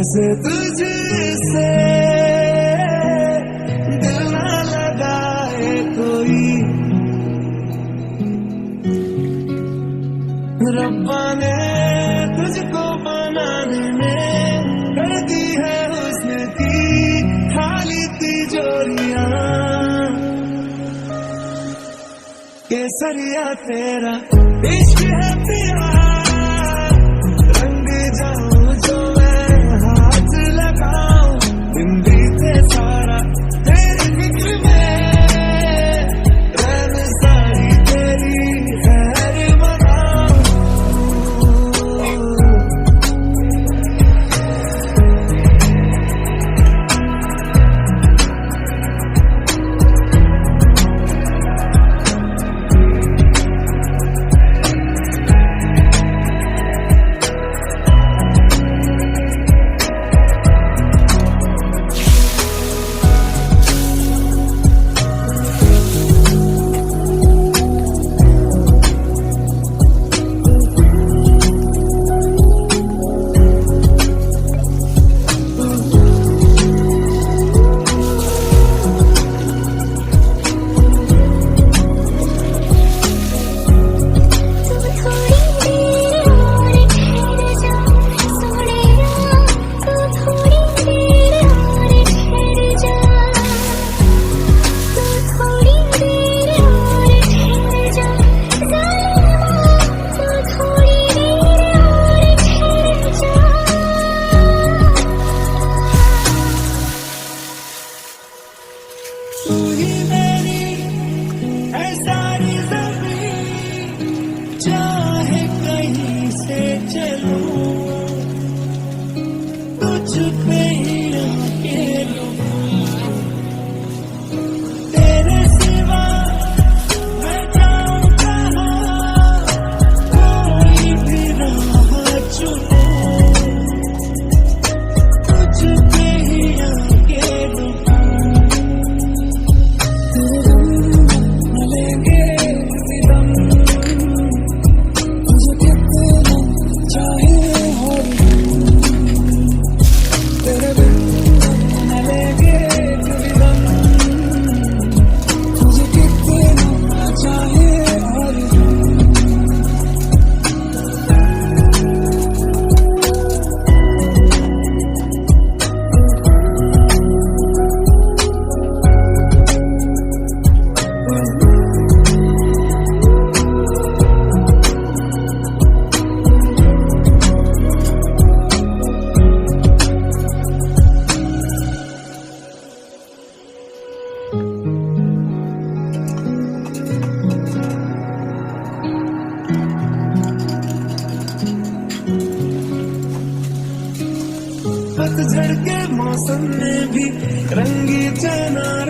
जैसे तुझसे दिल ना लगाए कोई, रब्बा ने तुझको बनाने में कर दी है हुस्न की खाली तिजोरियां। केसरिया तेरा इश्क है पिया, रंग जाऊं जो मैं हाथ लगाऊं, दिन बीते सारा तेरी फिक्र में, रैन सारी तेरी खैर मनाऊं। चाहे कहीं से चलूं, तुझ पे ही आके रुकूं, तेरे सिवा मैं जाऊं कहाँ, कोई भी राह चुनूं, तुझ पे ही आके रुकूं, मिलेंगे पतझड़ के मौसम में भी रंगी चना